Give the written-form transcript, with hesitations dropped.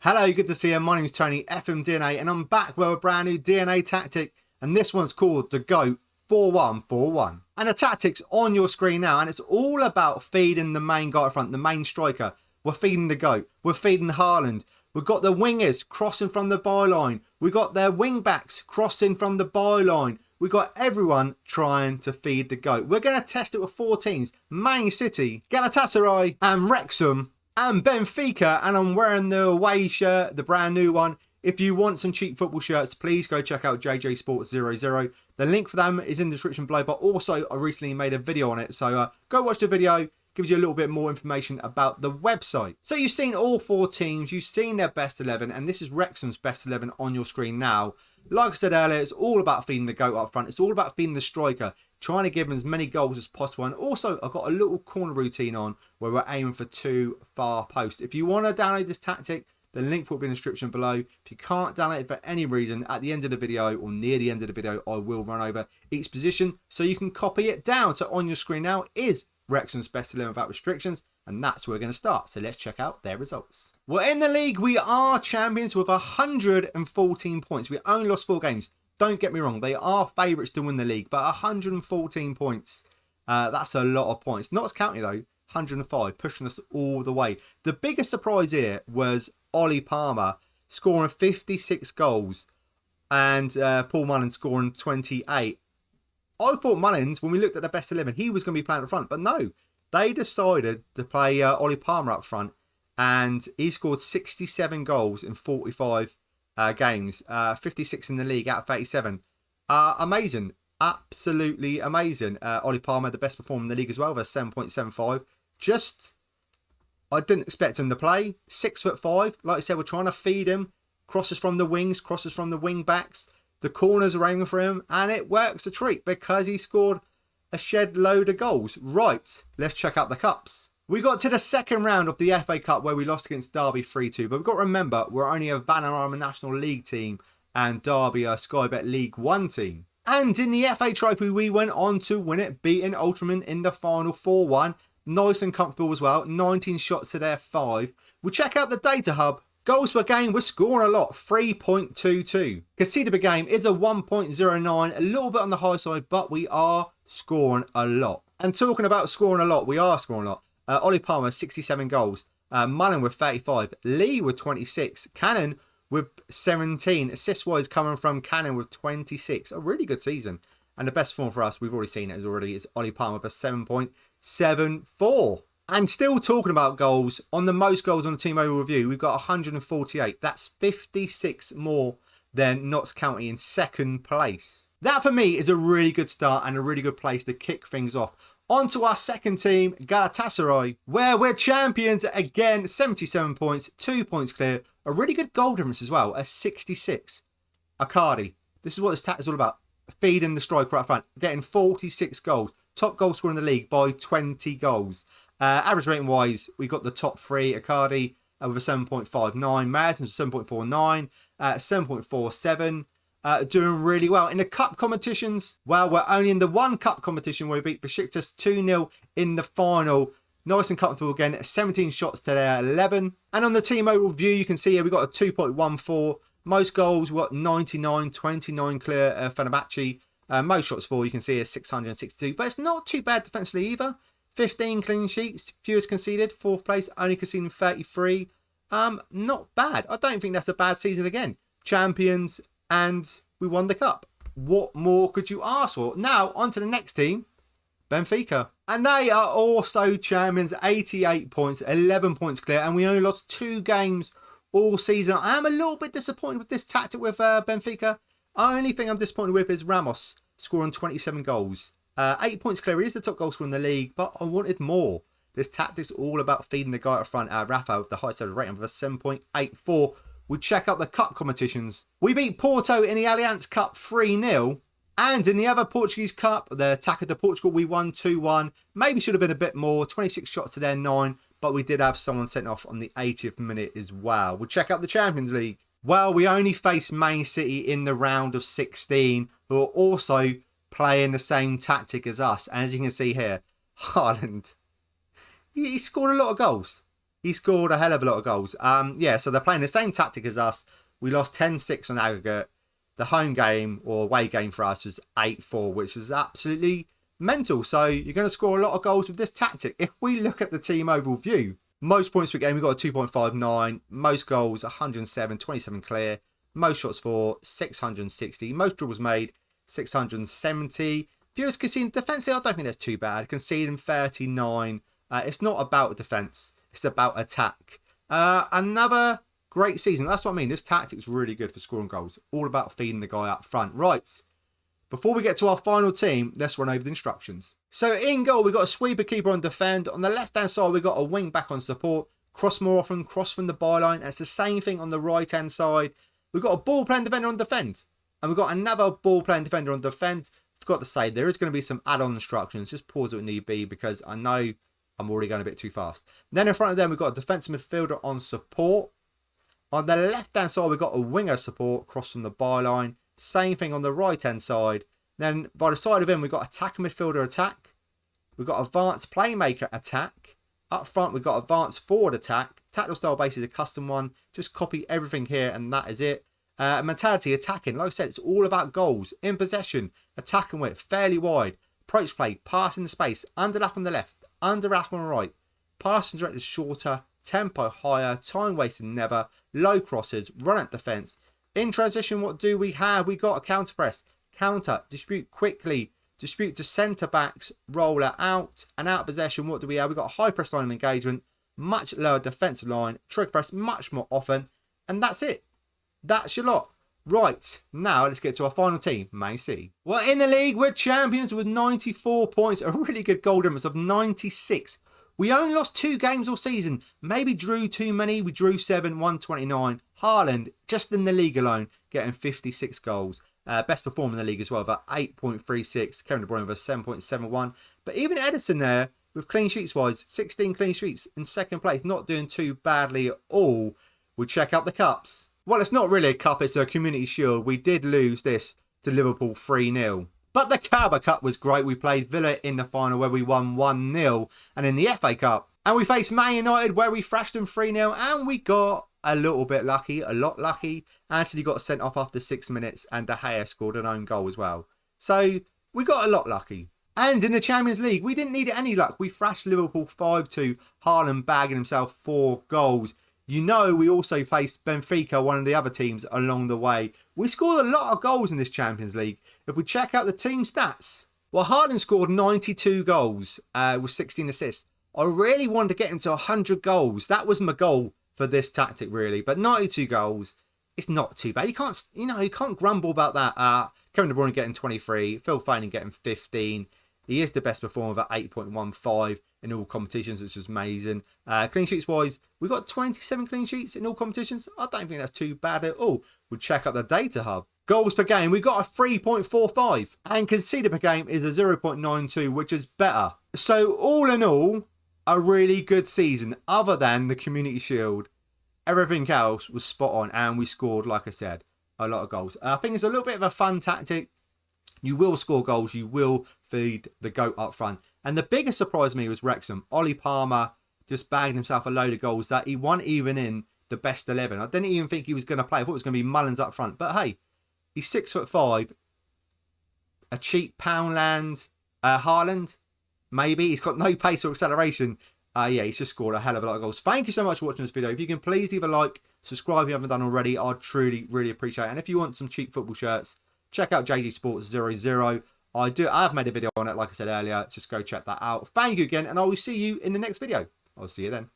Hello, good to see you. My name is Tony, FM DNA, and I'm back with a brand new DNA tactic, and this one's called the GOAT 4-1-4-1. And the tactic's on your screen now, and it's all about feeding the main guy up front, the main striker. We're feeding the GOAT. We're feeding Haaland. We've got the wingers crossing from the byline. We've got their wing backs crossing from the byline. We've got everyone trying to feed the GOAT. We're going to test it with 4 teams. Man City, Galatasaray, and Wrexham, and Benfica, and I'm wearing the away shirt, the brand new one. If you want some cheap football shirts, please go check out JJ Sports 00. The link for them is in the description below, but also I recently made a video on it, so go watch the video. Gives you a little bit more information about the website. So you've seen all 4 teams, you've seen their best 11, and this is Wrexham's best 11 on your screen now. Like I said earlier, it's all about feeding the GOAT up front. It's all about feeding the striker, trying to give him as many goals as possible. And also, I've got a little corner routine on where we're aiming for 2 far posts. If you want to download this tactic, the link will be in the description below. If you can't download it for any reason, at the end of the video or near the end of the video, I will run over each position so you can copy it down. So on your screen now is Wrexham's best 11 without restrictions, and that's where we're going to start. So let's check out their results. Well, in the league, we are champions with 114 points. We only lost 4 games. Don't get me wrong, they are favourites to win the league, but 114 points. That's a lot of points. Notts County, though, 105, pushing us all the way. The biggest surprise here was Ollie Palmer scoring 56 goals and Paul Mullins scoring 28. I thought Mullins, when we looked at the best 11, he was going to be playing up front. But no, they decided to play Ollie Palmer up front. And he scored 67 goals in 45 games. 56 in the league out of 37. Amazing. Absolutely amazing. Ollie Palmer, the best performer in the league as well, with a 7.75. I didn't expect him to play. 6'5". Like I said, we're trying to feed him. Crosses from the wings, crosses from the wing backs. The corners are aiming for him, and it works a treat because he scored a shed load of goals. Right, let's check out the cups. We got to the second round of the FA Cup where we lost against Derby 3-2. But we've got to remember, we're only a Vanarama National League team and Derby a Sky Bet League 1 team. And in the FA Trophy, we went on to win it, beating Ultraman in the final 4-1. Nice and comfortable as well. 19 shots to their 5. We check out the data hub. Goals per game, we're scoring a lot, 3.22. Conceded per game is a 1.09, a little bit on the high side, but we are scoring a lot. And talking about scoring a lot, we are scoring a lot. Ollie Palmer, 67 goals. Mullen with 35. Lee with 26. Cannon with 17. Assist-wise coming from Cannon with 26. A really good season. And the best form for us, we've already seen it as already, is Ollie Palmer with a 7.74. And still talking about goals, on the most goals on the team overall review, we've got 148. That's 56 more than Notts County in second place. That for me is a really good start and a really good place to kick things off. On to our second team, Galatasaray, where we're champions again, 77 points, 2 points clear. A really good goal difference as well, a 66. Icardi, this is what this tactic is all about. Feeding the striker up front, getting 46 goals. Top goal scorer in the league by 20 goals. Average rating wise, we got the top 3. Icardi with a 7.59, Madsen's 7.49, 7.47. Doing really well. In the cup competitions, well, we're only in the one cup competition where we beat Besiktas 2-0 in the final. Nice and comfortable again, 17 shots to their 11. And on the team overall view, you can see here we got a 2.14. Most goals, we got 99, 29 clear Fenerbahce. Most shots for, you can see, is 662. But it's not too bad defensively either. 15 clean sheets, fewest conceded, 4th place, only conceding 33. Not bad. I don't think that's a bad season again. Champions, and we won the cup. What more could you ask for? Now, on to the next team, Benfica. And they are also champions, 88 points, 11 points clear, and we only lost 2 games all season. I am a little bit disappointed with this tactic with Benfica. Only thing I'm disappointed with is Ramos scoring 27 goals. 8 points clear. He is the top goal scorer in the league, but I wanted more. This tactic's all about feeding the guy up front. Rafa with the highest ever rating of a 7.84. We check out the cup competitions. We beat Porto in the Allianz Cup 3-0. And in the other Portuguese Cup, the Taça de Portugal, we won 2-1. Maybe should have been a bit more. 26 shots to their 9. But we did have someone sent off on the 80th minute as well. We'll check out the Champions League. Well, we only faced Man City in the round of 16, who are also playing the same tactic as us. And as you can see here, HAALAND, he scored a lot of goals. he scored a hell of a lot of goals. Yeah, so they're playing the same tactic as us. We lost 10-6 on aggregate. The home game or away game for us was 8-4, which is absolutely mental. So you're going to score a lot of goals with this tactic. If we look at the team overall view, most points per game, we've got a 2.59. Most goals, 107, 27 clear. Most shots for, 660. Most dribbles made, 670. Fewest conceded defensively, I don't think that's too bad. Conceding 39. It's not about defence. It's about attack. Another great season. That's what I mean. This tactic's really good for scoring goals. All about feeding the guy up front. Right. Before we get to our final team, let's run over the instructions. So in goal, we've got a sweeper keeper on defend. On the left-hand side, we've got a wing back on support. Cross more often, cross from the byline. It's the same thing on the right-hand side. We've got a ball-playing defender on defend. And we've got another ball-playing defender on defend. Forgot to say, there is going to be some add-on instructions. Just pause it when need be because I know I'm already going a bit too fast. Then in front of them, we've got a defensive midfielder on support. On the left-hand side, we've got a winger support, cross from the byline. Same thing on the right-hand side. Then by the side of him, we've got attacker midfielder attack. We've got advanced playmaker attack. Up front, we've got advanced forward attack. Tactical style, basically the custom one. Just copy everything here and that is it. Mentality, attacking. Like I said, it's all about goals. In possession, attacking width, fairly wide. Approach play, passing the space. Underlap on the left, underlap on the right. Passing directed shorter. Tempo higher, time wasted never, low crosses, run at defence. In transition, what do we have? We got a counter press, counter, dispute quickly, dispute to centre backs, roller out, and out of possession, what do we have? We got a high press line of engagement, much lower defensive line, trigger press much more often, and that's it. That's your lot. Right, now let's get to our final team, Man City. Well, in the league, we're champions with 94 points, a really good goal difference of 96. We only lost 2 games all season. Maybe drew too many. We drew 7, 129. HAALAND, just in the league alone, getting 56 goals. Best performer in the league as well, at 8.36. Kevin De Bruyne with a 7.71. But even Edison there, with clean sheets wise, 16 clean sheets in second place. Not doing too badly at all. We check out the cups. Well, it's not really a cup. It's a Community Shield. We did lose this to Liverpool 3-0. But the Carabao Cup was great. We played Villa in the final where we won 1-0. And in the FA Cup. And we faced Man United where we thrashed them 3-0. And we got a little bit lucky. A lot lucky. Anthony got sent off after 6 minutes. And De Gea scored an own goal as well. So we got a lot lucky. And in the Champions League, we didn't need any luck. We thrashed Liverpool 5-2. HAALAND bagging himself 4 goals. You know, we also faced Benfica, one of the other teams, along the way. We scored a lot of goals in this Champions League. If we check out the team stats, well, HAALAND scored 92 goals with 16 assists. I really wanted to get him to 100 goals. That was my goal for this tactic, really. But 92 goals, it's not too bad. You can't grumble about that. Kevin De Bruyne getting 23, Phil Foden getting 15. He is the best performer at 8.15 in all competitions, which is amazing. Clean sheets wise, we got 27 clean sheets in all competitions. I don't think that's too bad at all. We'll check out the data hub. Goals per game, we got a 3.45. And conceded per game is a 0.92, which is better. So all in all, a really good season, other than the Community Shield. Everything else was spot on, and we scored, like I said, a lot of goals. I think it's a little bit of a fun tactic. You will score goals. You will feed the GOAT up front. And the biggest surprise to me was Wrexham. Ollie Palmer just bagged himself a load of goals that he wasn't even in the best 11. I didn't even think he was going to play. I thought it was going to be Mullins up front. But hey, he's 6'5". A cheap Poundland HAALAND. Maybe. He's got no pace or acceleration. Yeah, he's just scored a hell of a lot of goals. Thank you so much for watching this video. If you can please leave a like, subscribe if you haven't done already. I'd truly, really appreciate it. And if you want some cheap football shirts, check out JG Sports 00. I've made a video on it, like I said earlier. Just go check that out. Thank you again, and I will see you in the next video. I'll see you then.